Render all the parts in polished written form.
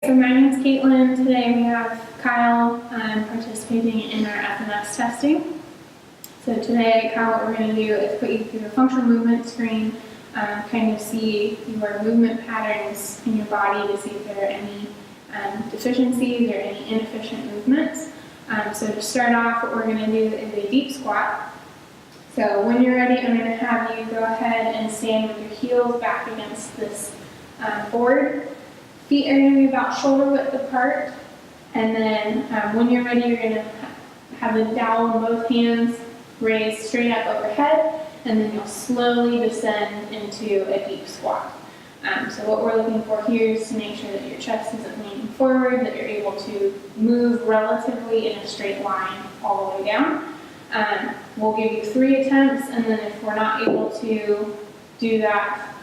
So my name is Caitlin. Today we have Kyle participating in our FMS testing. So today, Kyle, what we're going to do is put you through a functional movement screen, kind of see your movement patterns in your body to see if there are any deficiencies or any inefficient movements. So to start off, what we're going to do is a deep squat. So when you're ready, I'm going to have you go ahead and stand with your heels back against this board. Feet are going to be about shoulder width apart, and then when you're ready, you're going to have the dowel in both hands raised straight up overhead, and then you'll slowly descend into a deep squat. So what we're looking for here is to make sure that your chest isn't leaning forward, that you're able to move relatively in a straight line all the way down. We'll give you 3 attempts, and then if we're not able to do that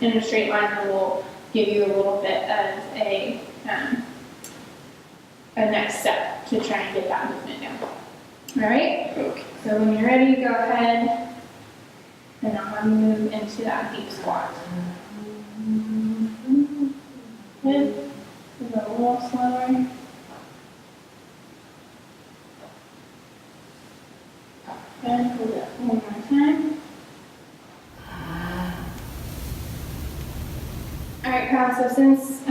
in a straight line, then we'll give you a little bit of a next step to try and get that movement down. All right? Okay. So when you're ready, go ahead and I'll have you move into that deep squat. Good. Go a little slower. Good. Hold it one more time. Alright, Kyle, so since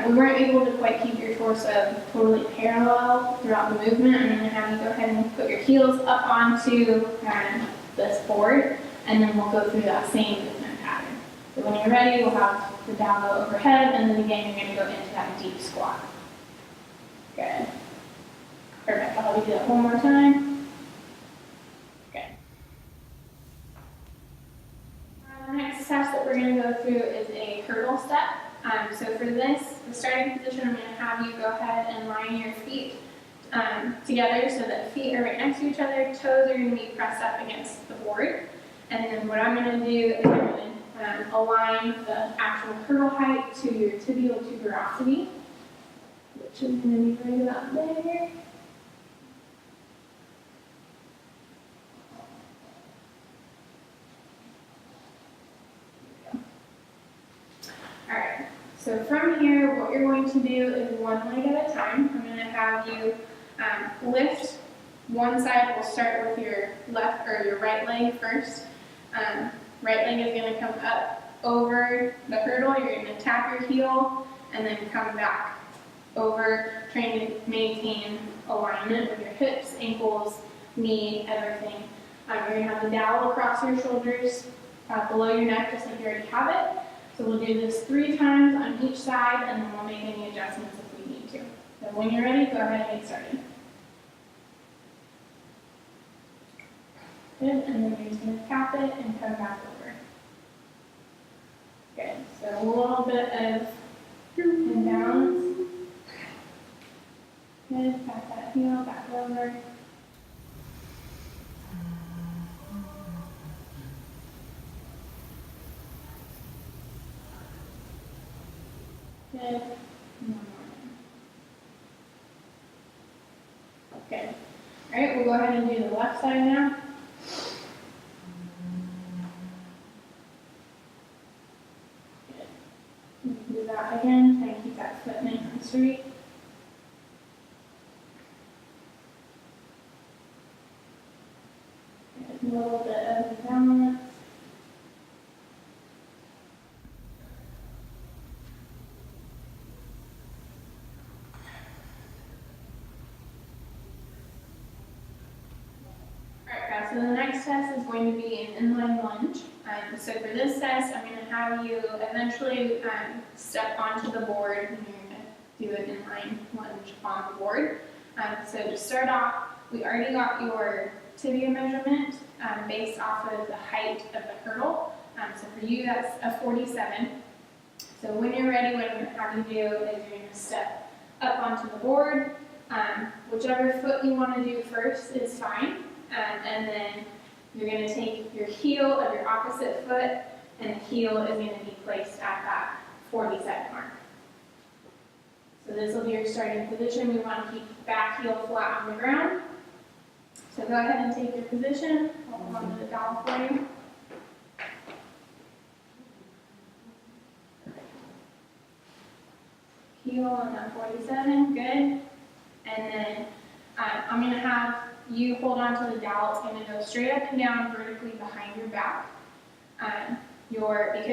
we weren't able to quite keep your torso totally parallel throughout the movement, I'm going to have you go ahead and put your heels up onto this board, and then we'll go through that same movement pattern. So when you're ready, we'll have the dowel go overhead, and then again, you're going to go into that deep squat. Good. Perfect. I'll have you do that one more time. Good. The next test that we're going to go through is a hurdle step. So for this, the starting position, I'm going to have you go ahead and line your feet together so that feet are right next to each other, toes are going to be pressed up against the board. And then what I'm going to do is I'm going to align the actual hurdle height to your tibial tuberosity, which is going to be right about there. Alright, so from here, what you're going to do is one leg at a time. I'm going to have you lift one side. We'll start with your left or your right leg first. Right leg is going to come up over the hurdle. You're going to tap your heel and then come back over, trying to maintain alignment with your hips, ankles, knee, everything. You're going to have the dowel across your shoulders, below your neck, just like you already have it. So we'll do this 3 times on each side, and then we'll make any adjustments if we need to. So when you're ready, go ahead and get started. Good, and then you're just going to tap it and come back over. Good, so a little bit of imbalance. Good, tap that heel, back over. Good. One more. Good. All right, we'll go ahead and do the left side now. Good. You can do that again. Try and keep that foot nice and straight. Good. A little bit of balance. So the next test is going to be an inline lunge. So for this test, I'm going to have you eventually step onto the board, and you're going to do an inline lunge on the board. So to start off, we already got your tibia measurement based off of the height of the hurdle. So for you, that's a 47. So when you're ready, what I'm going to have you do is you're going to step up onto the board. Whichever foot you want to do first is fine. And then you're going to take your heel of your opposite foot, and the heel is going to be placed at that 47 mark. So this will be your starting position. We want to keep back heel flat on the ground. So go ahead and take your position. I'll hold on to the dowel for you. Heel heel and 47, good. And then I'm gonna have you hold on to the dowel. It's gonna go straight up and down vertically behind your back. Because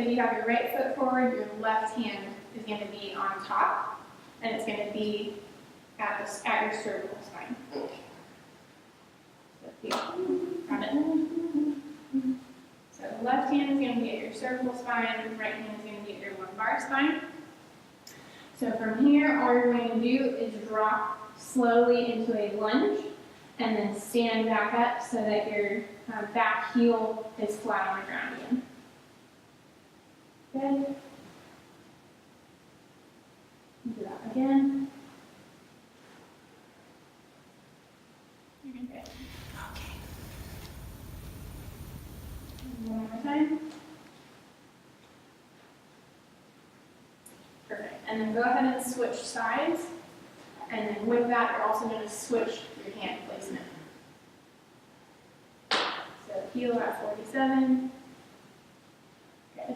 you have your right foot forward, your left hand is gonna be on top, and it's gonna be at your cervical spine. Got it? So the left hand is going to be at your cervical spine, the right hand is going to be at your lumbar spine. So from here, all you're going to do is drop slowly into a lunge, and then stand back up so that your back heel is flat on the ground again. Good. Do that again. Okay. One more time. Perfect. And then go ahead and switch sides. And then with that, you're also going to switch your hand placement. So heel at 47. Good.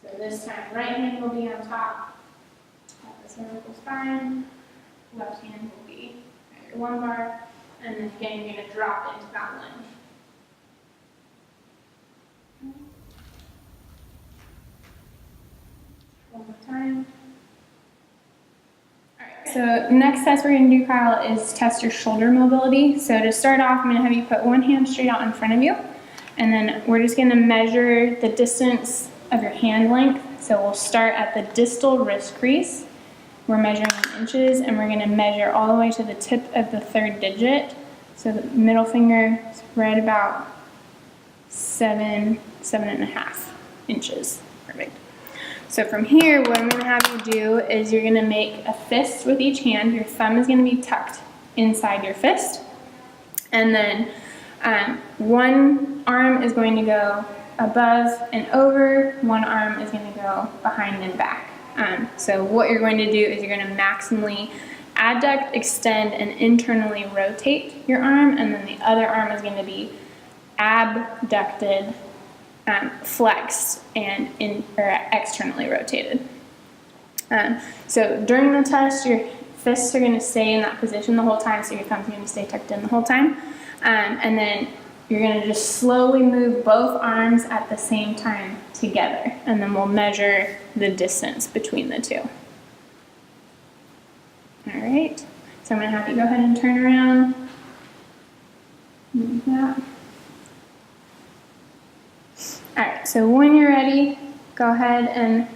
So this time, right hand will be on top at the cervical spine. Left hand will be at your lumbar. And then again, you're going to drop into that lunge. One more time. All right. So next test we're going to do, Kyle, is test your shoulder mobility. So to start off, I'm going to have you put one hand straight out in front of you, and then we're just going to measure the distance of your hand length. So we'll start at the distal wrist crease. We're measuring in inches, and we're going to measure all the way to the tip of the third digit. So the middle finger is right about 7.5 inches. Perfect. So from here, what I'm going to have you do is you're going to make a fist with each hand. Your thumb is going to be tucked inside your fist. And then one arm is going to go above and over. One arm is going to go behind and back. So what you're going to do is you're going to maximally adduct, extend, and internally rotate your arm. And then the other arm is going to be abducted, flexed, and externally rotated. So during the test, your fists are going to stay in that position the whole time, so your thumb's going to stay tucked in the whole time. And then you're going to just slowly move both arms at the same time together, and then we'll measure the distance between the two. All right, so I'm going to have you go ahead and turn around. Like that. All right, so when you're ready, go ahead and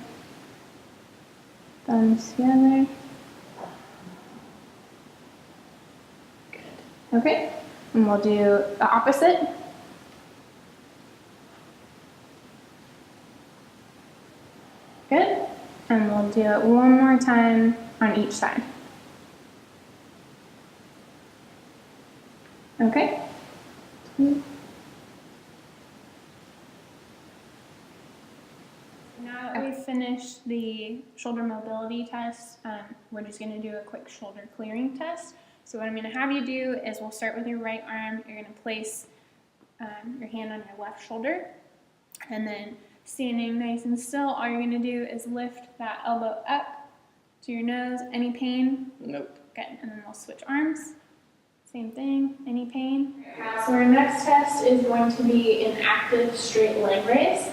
thumbs together. Good. Okay, and we'll do the opposite. Good, and we'll do it one more time on each side. Okay. Now that we've finished the shoulder mobility test, we're just going to do a quick shoulder clearing test. So what I'm going to have you do is we'll start with your right arm. You're going to place your hand on your left shoulder, and then standing nice and still, all you're going to do is lift that elbow up to your nose. Any pain? Nope. Good. And then we'll switch arms. Same thing. Any pain? So our next test is going to be an active straight leg raise.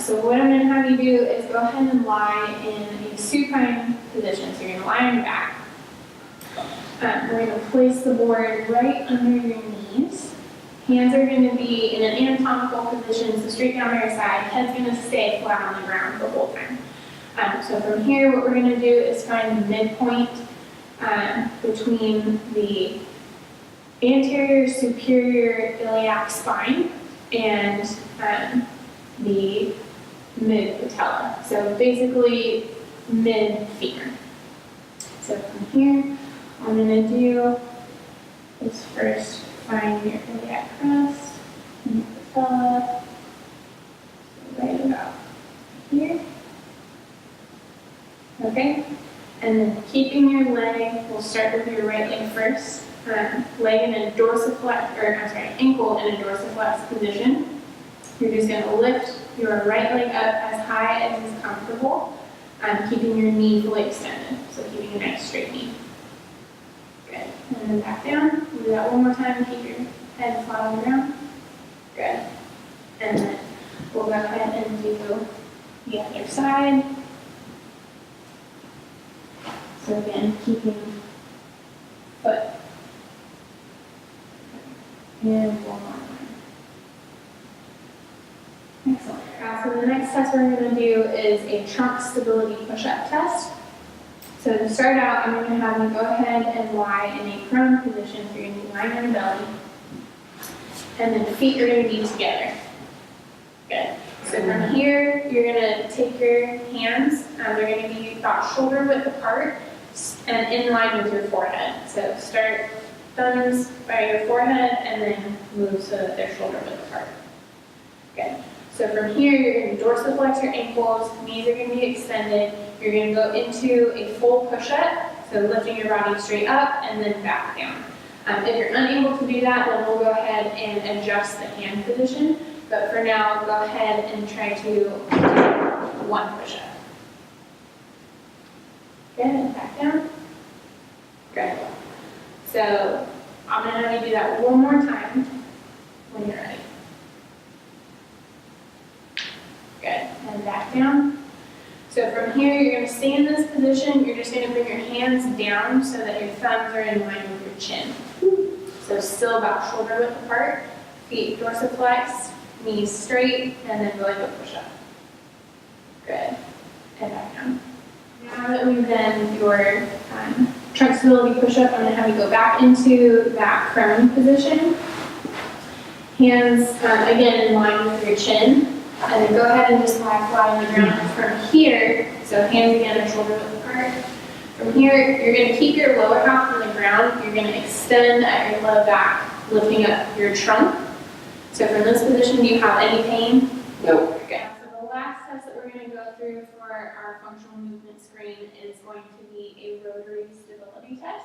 So what I'm going to have you do is go ahead and lie in a supine position. So you're going to lie on your back. We're going to place the board right under your knees. Hands are going to be in an anatomical position, so straight down by your side. Head's going to stay flat on the ground the whole time. So from here, what we're going to do is find the midpoint between the anterior superior iliac spine and the mid-patella. So basically mid-femur. So from here, all I'm going to do is first find your iliac crest and your patella, right about here. Okay, and then keeping your leg, we'll start with your right leg first. Leg in a ankle in a dorsiflex position. You're just going to lift your right leg up as high as is comfortable. keeping your knee fully extended, so keeping a nice straight knee. Good. And then back down. We'll do that one more time. Keep your head flat on the ground. Good. And then we'll go ahead and do the other side. So again, keeping foot. And one more time. Excellent. So the next test we're going to do is a trunk stability push-up test. So to start out, I'm going to have you go ahead and lie in a prone position. So you're going to be lying on your belly. And then the feet are going to be together. Good. So from here, you're going to take your hands. They're going to be about shoulder width apart and in line with your forehead. So start thumbs by your forehead and then move so that they're shoulder width apart. Good. So from here, you're going to dorsiflex your ankles, knees are going to be extended. You're going to go into a full push-up, so lifting your body straight up and then back down. If you're unable to do that, then we'll go ahead and adjust the hand position. But for now, go ahead and try to do one push-up. Good, and back down. Good. So I'm going to have you do that one more time when you're ready. Good, and back down. So from here, you're going to stay in this position. You're just going to bring your hands down so that your thumbs are in line with your chin. So still about shoulder width apart. Feet dorsiflex, knees straight, and then go into a push-up. Good, and back down. Now that we've done your trunk stability push-up, I'm going to have you go back into that prone position. Hands, again, in line with your chin. And then go ahead and just lie flat on the ground from here. So hands again are shoulder width apart. From here, you're going to keep your lower half on the ground. You're going to extend at your low back, lifting up your trunk. So from this position, do you have any pain? Nope. Okay. So the last test that we're going to go through for our functional movement screen is going to be a rotary stability test.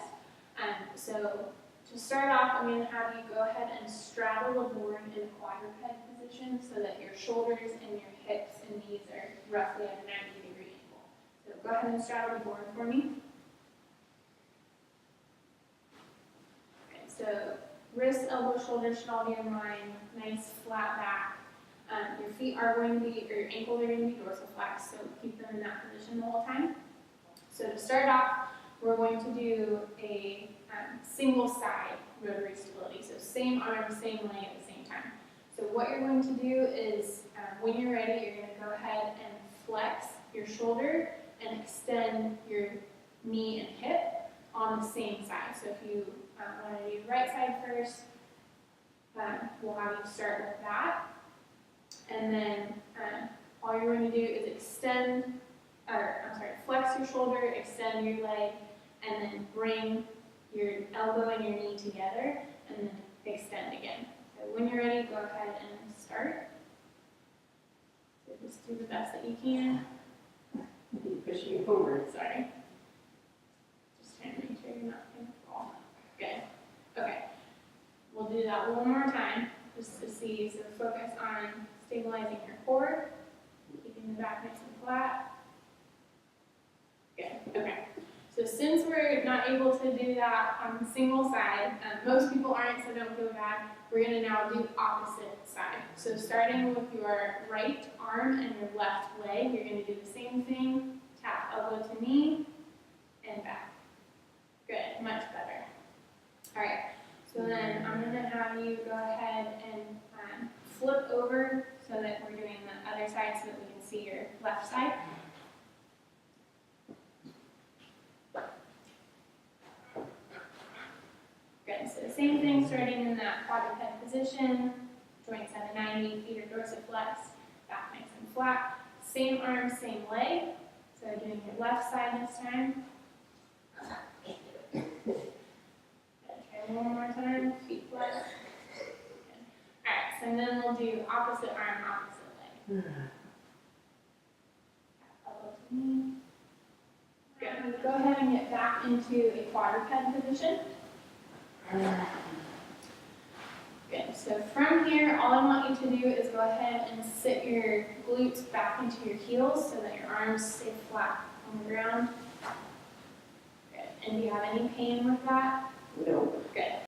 So to start off, I'm going to have you go ahead and straddle the board in a quadruped position so that your shoulders and your hips and knees are roughly at a 90-degree angle. So go ahead and straddle the board for me. Okay, so wrists, elbows, shoulders should all be in line, nice flat back. Your feet are going to be, or your ankles are going to be dorsiflex, so keep them in that position the whole time. So to start off, we're going to do a single side rotary stability. So same arm, same leg at the same time. So what you're going to do is, when you're ready, you're going to go ahead and flex your shoulder and extend your knee and hip on the same side. So if you want to do the right side first, we'll have you start with that. And then all you're going to do is flex your shoulder, extend your leg, and then bring your elbow and your knee together, and then extend again. So when you're ready, go ahead and start. So just do the best that you can. You're pushing it forward. Sorry. Just trying to make sure you're not going to fall. Good. Okay. We'll do that one more time, just to see. So focus on stabilizing your core, keeping the back nice and flat. Good. Okay. So since we're not able to do that on the single side, most people aren't, so don't feel bad. We're going to now do opposite side. So starting with your right arm and your left leg, you're going to do the same thing. Tap elbow to knee and back. Good, much better. All right, so then I'm going to have you go ahead and flip over so that we're doing the other side so that we can see your left side. Good, so same thing, starting in that quadruped position, joints at a 90, feet are dorsiflex, back nice and flat. Same arm, same leg. So doing your left side this time. Good. Try one more time, feet flex. Good. All right, so then we'll do opposite arm, opposite leg. Elbow to knee. Good. Go ahead and get back into a quadruped position. Good. Good. So from here, all I want you to do is go ahead and sit your glutes back into your heels so that your arms stay flat on the ground. Good. And do you have any pain with that? No.